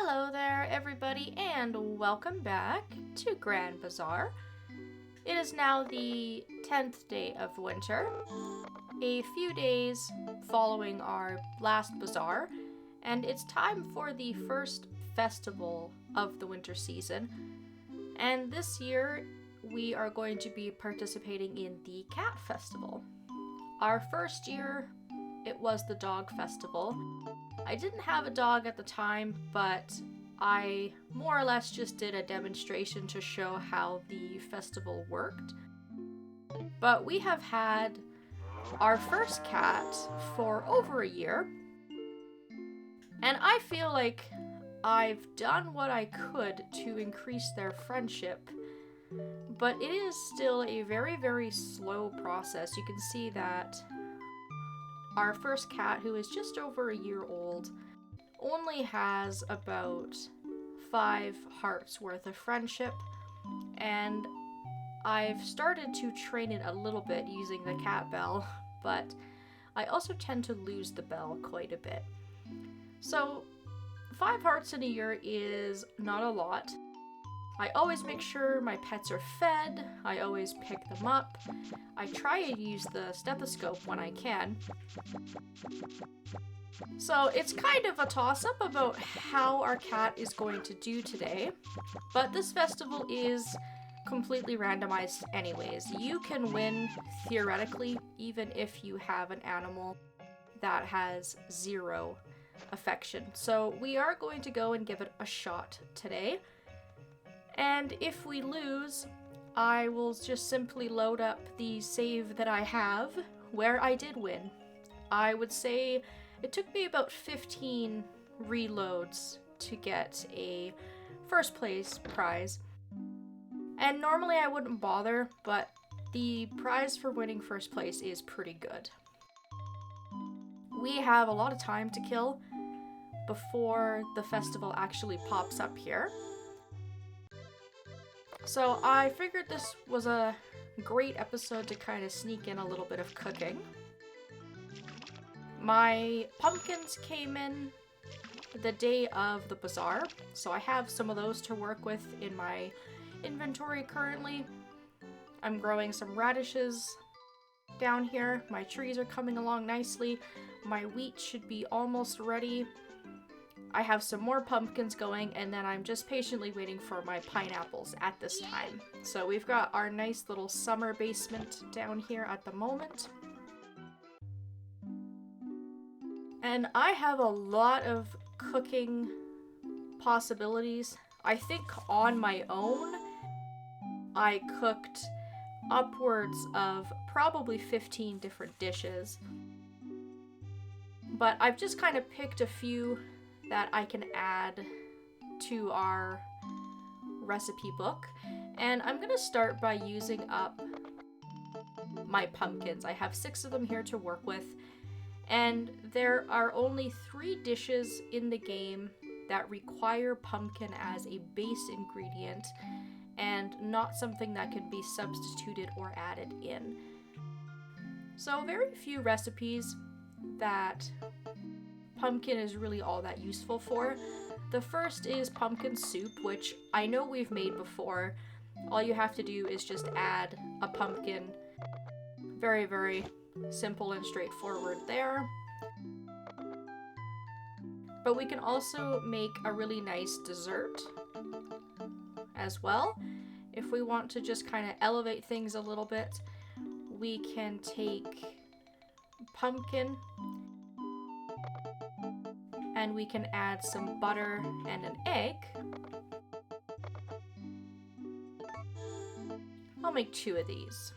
Hello there, everybody, and welcome back to Grand Bazaar. It is now the 10th day of winter, a few days following our last bazaar, and it's time for the first festival of the winter season. And this year, we are going to be participating in the Cat Festival. Our first year, it was the Dog Festival. I didn't have a dog at the time, but I more or less just did a demonstration to show how the festival worked. But we have had our first cat for over a year, and I feel like I've done what I could to increase their friendship, but it is still a very, very slow process. You can see that our first cat, who is just over a year old, only has about 5 hearts worth of friendship, and I've started to train it a little bit using the cat bell, but I also tend to lose the bell quite a bit. So 5 hearts in a year is not a lot. I always make sure my pets are fed, I always pick them up, I try and use the stethoscope when I can. So it's kind of a toss-up about how our cat is going to do today, but this festival is completely randomized anyways. You can win, theoretically, even if you have an animal that has 0 affection. So we are going to go and give it a shot today. And if we lose, I will just simply load up the save that I have where I did win. I would say it took me about 15 reloads to get a first place prize. And normally I wouldn't bother, but the prize for winning first place is pretty good. We have a lot of time to kill before the festival actually pops up here. So I figured this was a great episode to kind of sneak in a little bit of cooking. My pumpkins came in the day of the bazaar, so I have some of those to work with in my inventory currently. I'm growing some radishes down here. My trees are coming along nicely. My wheat should be almost ready. I have some more pumpkins going, and then I'm just patiently waiting for my pineapples at this time. So we've got our nice little summer basement down here at the moment. And I have a lot of cooking possibilities. I think on my own, I cooked upwards of probably 15 different dishes. But I've just kind of picked a few that I can add to our recipe book. And I'm gonna start by using up my pumpkins. I have 6 of them here to work with, and there are only 3 dishes in the game that require pumpkin as a base ingredient and not something that can be substituted or added in. So very few recipes that pumpkin is really all that useful for. The first is pumpkin soup, which I know we've made before. All you have to do is just add a pumpkin. Very, very simple and straightforward there. But we can also make a really nice dessert as well. If we want to just kind of elevate things a little bit, we can take pumpkin and we can add some butter and an egg. I'll make 2 of these.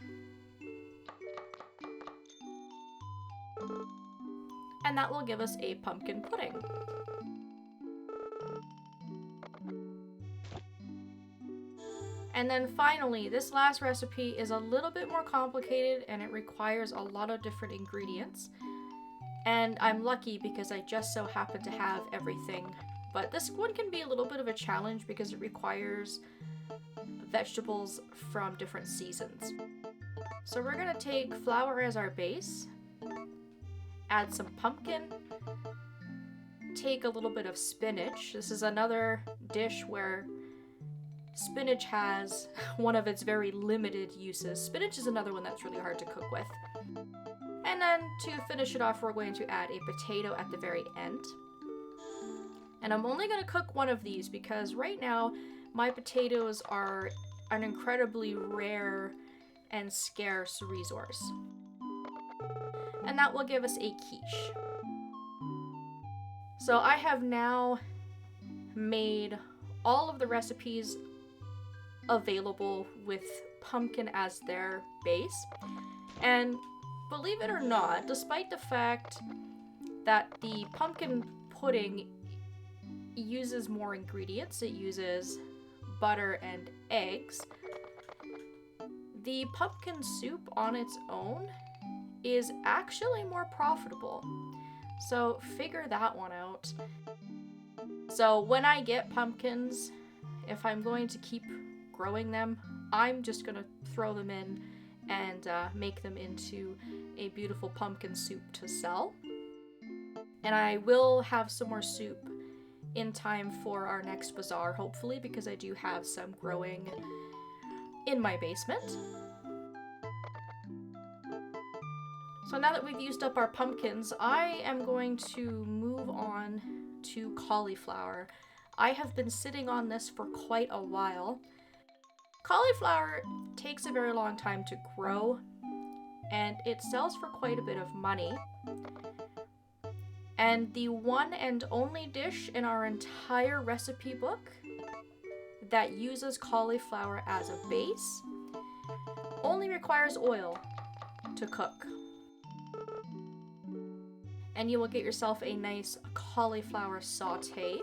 And that will give us a pumpkin pudding. And then finally, this last recipe is a little bit more complicated and it requires a lot of different ingredients. And I'm lucky because I just so happen to have everything. But this one can be a little bit of a challenge because it requires vegetables from different seasons. So we're gonna take flour as our base, add some pumpkin, take a little bit of spinach. This is another dish where spinach has one of its very limited uses. Spinach is another one that's really hard to cook with. And then to finish it off, we're going to add a potato at the very end. And I'm only going to cook one of these because right now my potatoes are an incredibly rare and scarce resource. And that will give us a quiche. So I have now made all of the recipes available with pumpkin as their base. And believe it or not, despite the fact that the pumpkin pudding uses more ingredients, it uses butter and eggs, the pumpkin soup on its own is actually more profitable. So figure that one out. So when I get pumpkins, if I'm going to keep growing them, I'm just gonna throw them in and make them into a beautiful pumpkin soup to sell. And I will have some more soup in time for our next bazaar, hopefully, because I do have some growing in my basement. So now that we've used up our pumpkins, I am going to move on to cauliflower. I have been sitting on this for quite a while. Cauliflower takes a very long time to grow, and it sells for quite a bit of money. And the one and only dish in our entire recipe book that uses cauliflower as a base only requires oil to cook. And you will get yourself a nice cauliflower saute.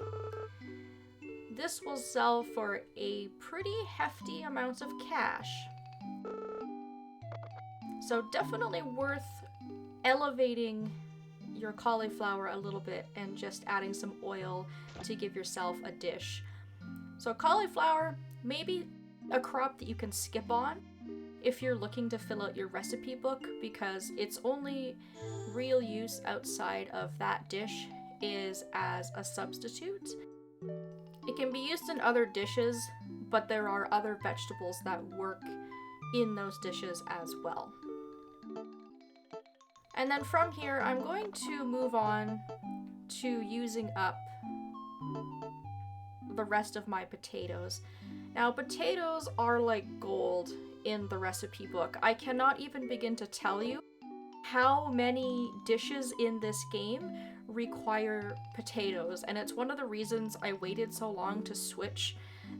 This will sell for a pretty hefty amount of cash. So definitely worth elevating your cauliflower a little bit and just adding some oil to give yourself a dish. So cauliflower, maybe a crop that you can skip on if you're looking to fill out your recipe book, because its only real use outside of that dish is as a substitute. It can be used in other dishes, but there are other vegetables that work in those dishes as well. And then from here, I'm going to move on to using up the rest of my potatoes. Now, potatoes are like gold in the recipe book. I cannot even begin to tell you how many dishes in this game require potatoes, and it's one of the reasons I waited so long to switch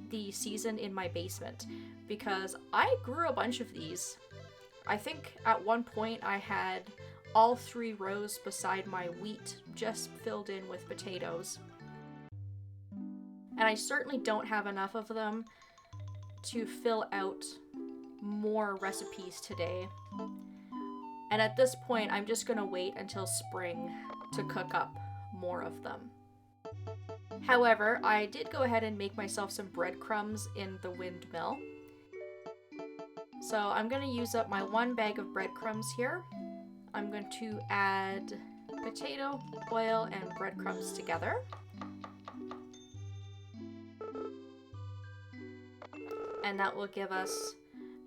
the season in my basement, because I grew a bunch of these. I think at one point I had all 3 rows beside my wheat just filled in with potatoes. And I certainly don't have enough of them to fill out more recipes today. And at this point, I'm just gonna wait until spring to cook up more of them. However, I did go ahead and make myself some breadcrumbs in the windmill. So I'm gonna use up my 1 bag of breadcrumbs here. I'm going to add potato, oil, and breadcrumbs together. And that will give us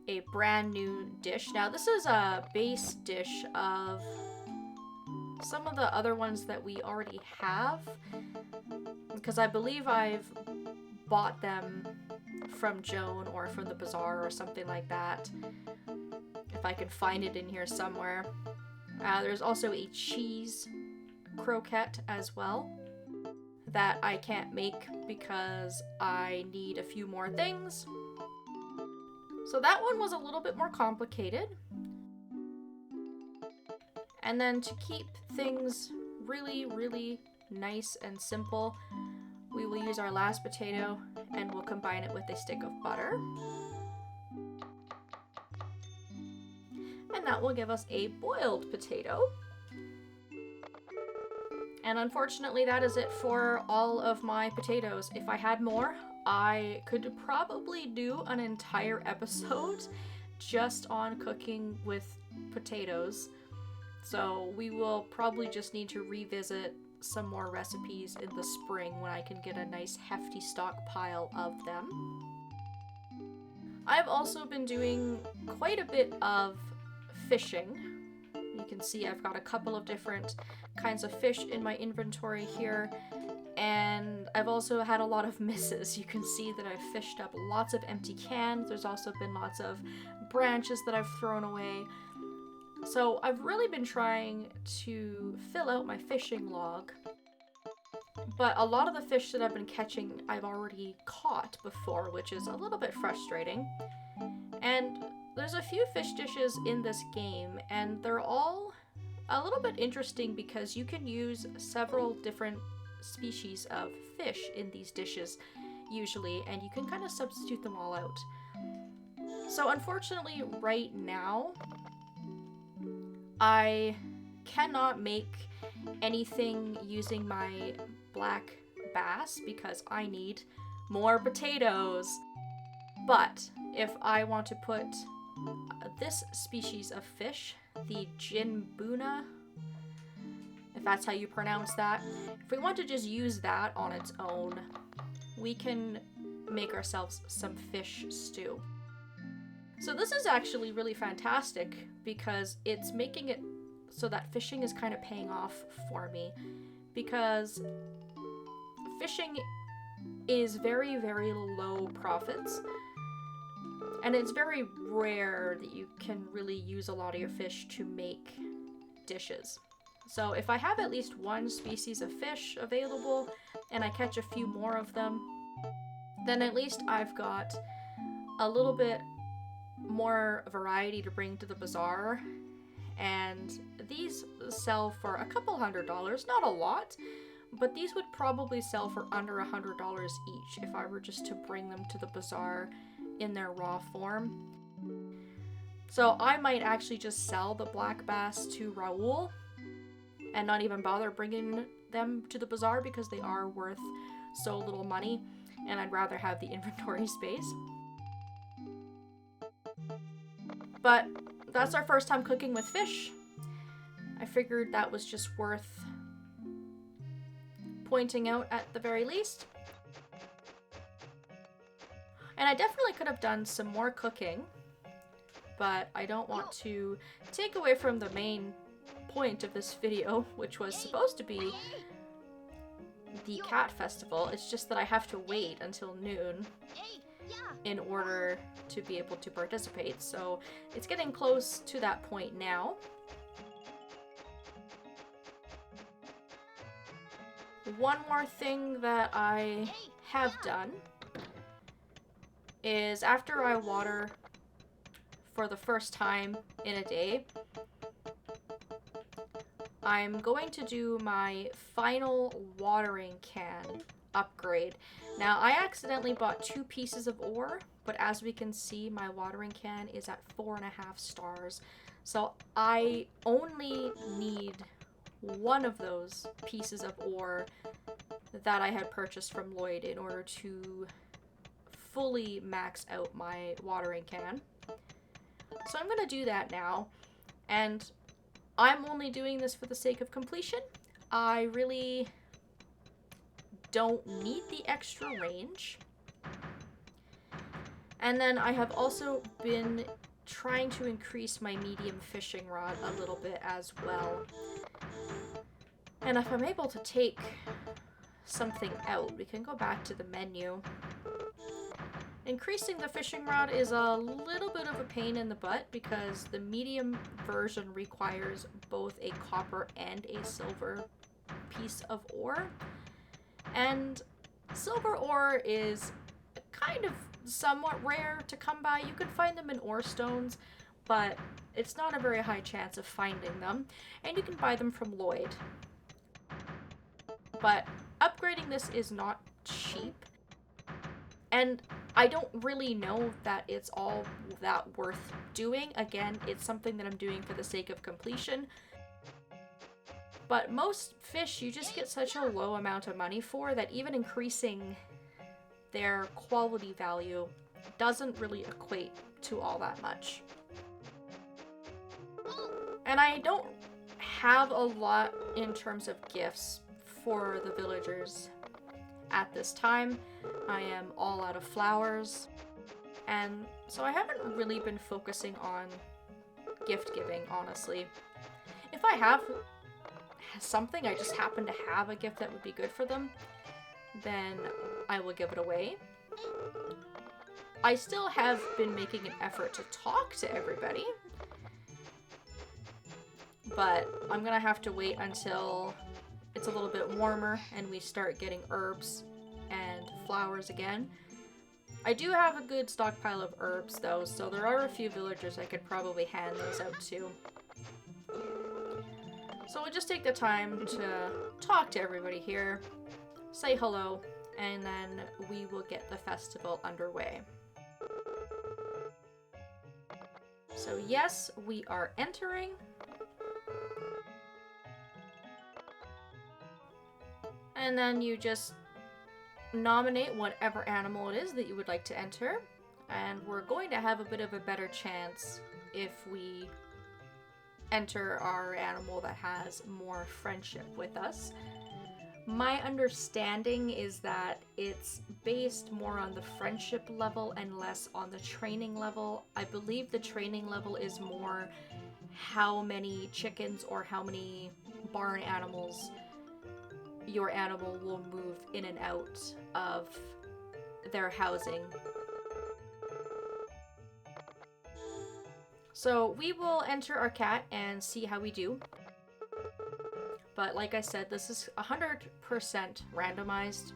a brand new dish. Now this is a base dish of some of the other ones that we already have, because I believe I've bought them from Joan or from the Bazaar or something like that, if I can find it in here somewhere. There's also a cheese croquette as well that I can't make because I need a few more things. So that one was a little bit more complicated. And then to keep things really, really nice and simple, we will use our last potato and we'll combine it with a stick of butter. And that will give us a boiled potato. And unfortunately, that is it for all of my potatoes. If I had more, I could probably do an entire episode just on cooking with potatoes. So we will probably just need to revisit some more recipes in the spring when I can get a nice hefty stockpile of them. I've also been doing quite a bit of fishing. You can see I've got a couple of different kinds of fish in my inventory here, and I've also had a lot of misses. You can see that I've fished up lots of empty cans. There's also been lots of branches that I've thrown away. So I've really been trying to fill out my fishing log, but a lot of the fish that I've been catching I've already caught before, which is a little bit frustrating. And there's a few fish dishes in this game, and they're all a little bit interesting because you can use several different species of fish in these dishes usually, and you can kind of substitute them all out. So unfortunately right now I cannot make anything using my black bass because I need more potatoes. But if I want to put this species of fish, the Jinbuna, if that's how you pronounce that, if we want to just use that on its own, we can make ourselves some fish stew. So this is actually really fantastic because it's making it so that fishing is kind of paying off for me, because fishing is very, very low profits, and it's very rare that you can really use a lot of your fish to make dishes. So if I have at least one species of fish available and I catch a few more of them, then at least I've got a little bit more variety to bring to the bazaar. And these sell for a couple $100, not a lot, but these would probably sell for under $100 each if I were just to bring them to the bazaar in their raw form. So I might actually just sell the black bass to Raoul and not even bother bringing them to the bazaar because they are worth so little money, and I'd rather have the inventory space. But that's our first time cooking with fish. I figured that was just worth pointing out at the very least. And I definitely could have done some more cooking, but I don't want to take away from the main point of this video, which was supposed to be the cat festival. It's just that I have to wait until noon in order to be able to participate. So it's getting close to that point now. One more thing that I have done is after I water for the first time in a day, I'm going to do my final watering can upgrade. Now, I accidentally bought 2 pieces of ore, but as we can see, my watering can is at 4.5 stars. So I only need one of those pieces of ore that I had purchased from Lloyd in order to fully max out my watering can. So I'm going to do that now, and I'm only doing this for the sake of completion. I really don't need the extra range. And then I have also been trying to increase my medium fishing rod a little bit as well. And if I'm able to take something out, we can go back to the menu. Increasing the fishing rod is a little bit of a pain in the butt because the medium version requires both a copper and a silver piece of ore. And silver ore is kind of somewhat rare to come by. You can find them in ore stones, but it's not a very high chance of finding them. And you can buy them from Lloyd. But upgrading this is not cheap. And I don't really know that it's all that worth doing. Again, it's something that I'm doing for the sake of completion. But most fish you just get such a low amount of money for that even increasing their quality value doesn't really equate to all that much. And I don't have a lot in terms of gifts for the villagers at this time. I am all out of flowers, and so I haven't really been focusing on gift giving, honestly. If I have something, I just happen to have a gift that would be good for them, then I will give it away. I still have been making an effort to talk to everybody, but I'm gonna have to wait until it's a little bit warmer and we start getting herbs and flowers again. I do have a good stockpile of herbs though, so there are a few villagers I could probably hand those out to. So we'll just take the time to talk to everybody here, say hello, and then we will get the festival underway. So yes, we are entering. And then you just nominate whatever animal it is that you would like to enter. And we're going to have a bit of a better chance if we enter our animal that has more friendship with us. My understanding is that it's based more on the friendship level and less on the training level. I believe the training level is more how many chickens or how many barn animals your animal will move in and out of their housing. So we will enter our cat and see how we do. But like I said, this is 100% randomized.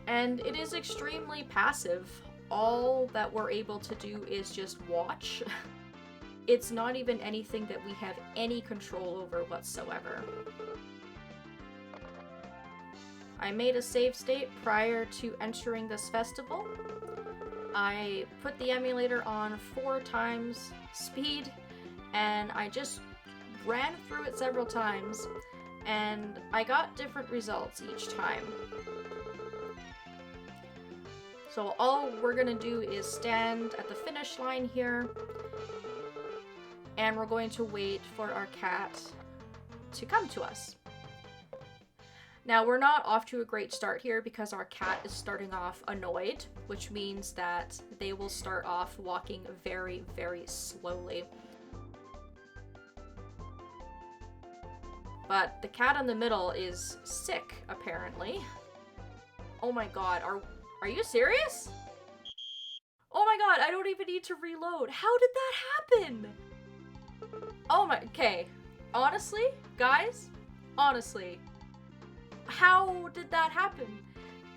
And it is extremely passive. All that we're able to do is just watch. It's not even anything that we have any control over whatsoever. I made a save state prior to entering this festival. I put the emulator on 4 times speed, and I just ran through it several times, and I got different results each time. So all we're gonna do is stand at the finish line here, and we're going to wait for our cat to come to us. Now, we're not off to a great start here because our cat is starting off annoyed, which means that they will start off walking very, very slowly. But the cat in the middle is sick, apparently. Oh my god, are you serious? Oh my god, I don't even need to reload. How did that happen? Oh my, okay. Honestly, guys, honestly, how did that happen?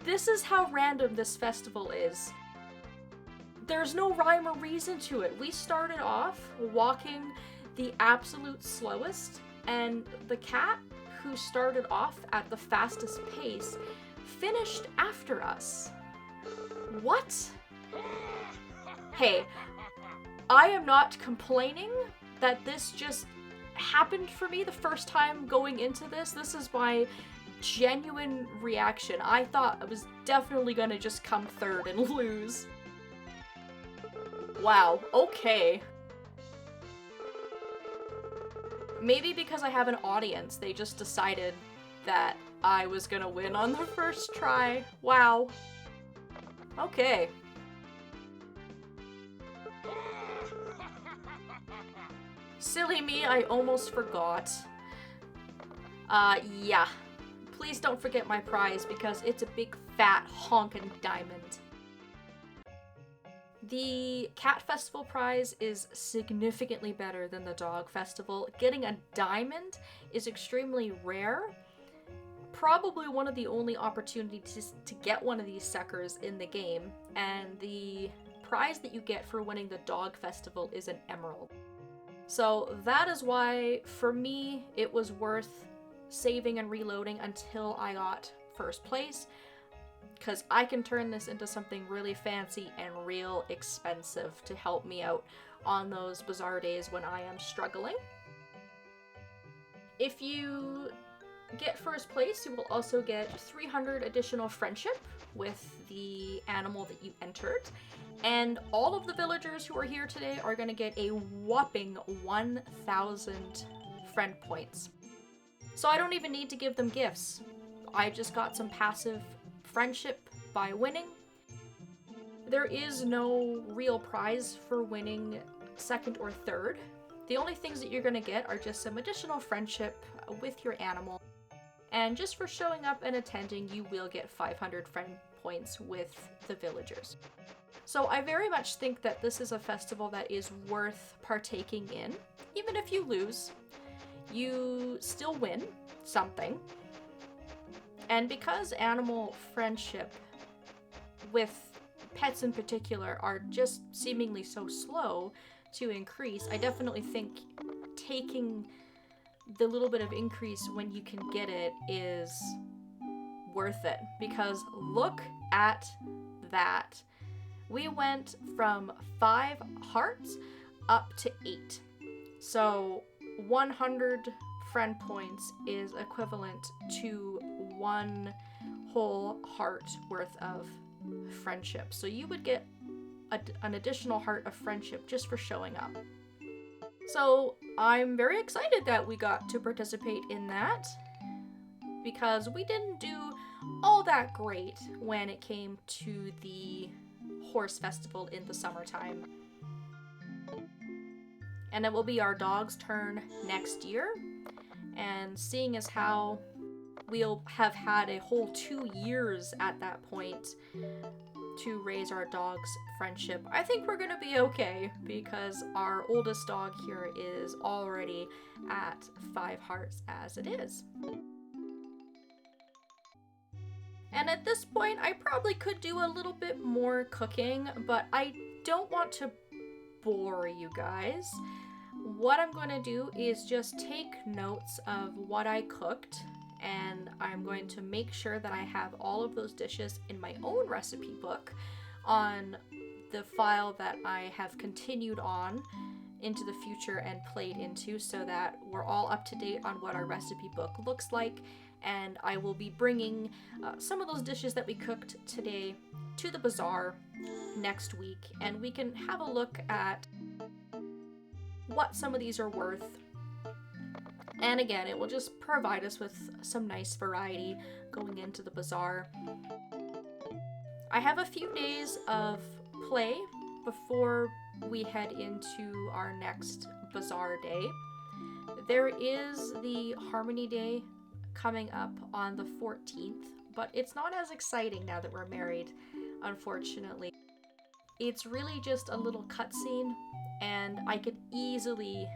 This is how random this festival is. There's no rhyme or reason to it. We started off walking the absolute slowest, and the cat, who started off at the fastest pace, finished after us. What? Hey, I am not complaining that this just happened for me the first time going into this. This is my genuine reaction. I thought I was definitely gonna just come third and lose. Wow, okay. Maybe because I have an audience, they just decided that I was gonna win on the first try. Wow. Okay. Silly me, I almost forgot. Yeah. Please don't forget my prize because it's a big fat honkin' diamond. The Cat Festival prize is significantly better than the Dog Festival. Getting a diamond is extremely rare. Probably one of the only opportunities to get one of these suckers in the game, and the prize that you get for winning the Dog Festival is an emerald. So that is why, for me, it was worth saving and reloading until I got first place, because I can turn this into something really fancy and real expensive to help me out on those Bazaar days when I am struggling. If you get first place, you will also get 300 additional friendship with the animal that you entered, and all of the villagers who are here today are going to get a whopping 1,000 friend points. So I don't even need to give them gifts. I just got some passive friendship by winning. There is no real prize for winning second or third. The only things that you're going to get are just some additional friendship with your animal. And just for showing up and attending, you will get 500 friend points with the villagers. So I very much think that this is a festival that is worth partaking in. Even if you lose, you still win something. And because animal friendship with pets in particular are just seemingly so slow to increase, I definitely think taking the little bit of increase when you can get it is worth it. Because look at that. We went from 5 hearts up to 8. So 100 friend points is equivalent to 1 whole heart worth of friendship. So you would get an additional heart of friendship just for showing up. So I'm very excited that we got to participate in that, because we didn't do all that great when it came to the horse festival in the summertime. And it will be our dog's turn next year, and seeing as how we'll have had a whole 2 years at that point to raise our dog's friendship, I think we're gonna be okay, because our oldest dog here is already at 5 hearts as it is. And at this point, I probably could do a little bit more cooking, but I don't want to bore you guys. What I'm going to do is just take notes of what I cooked, and I'm going to make sure that I have all of those dishes in my own recipe book on the file that I have continued on into the future and played into, so that we're all up to date on what our recipe book looks like. And I will be bringing some of those dishes that we cooked today to the bazaar next week, and we can have a look at what some of these are worth. And again, it will just provide us with some nice variety going into the bazaar. I have a few days of play before we head into our next bazaar day. There is the Harmony Day coming up on the 14th, but it's not as exciting now that we're married, unfortunately. It's really just a little cutscene, and I could easily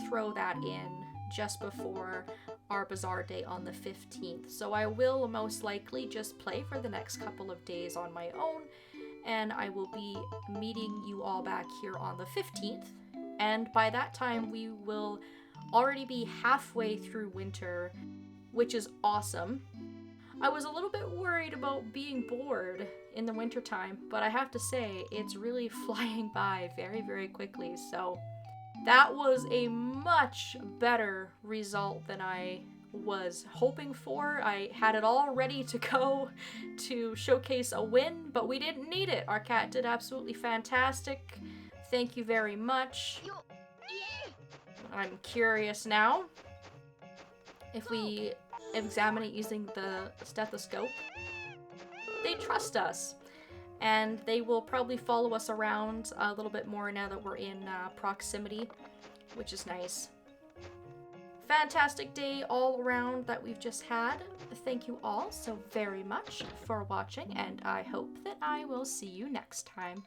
throw that in just before our bazaar day on the 15th. So I will most likely just play for the next couple of days on my own, and I will be meeting you all back here on the 15th. And by that time, we will already be halfway through winter, which is awesome. I was a little bit worried about being bored in the wintertime, but I have to say, it's really flying by very, very quickly. So that was a much better result than I was hoping for. I had it all ready to go to showcase a win, but we didn't need it. Our cat did absolutely fantastic. Thank you very much. I'm curious now if we examine it using the stethoscope. They trust us, and they will probably follow us around a little bit more now that we're in proximity, which is nice. Fantastic day all around that we've just had. Thank you all so very much for watching, and I hope that I will see you next time.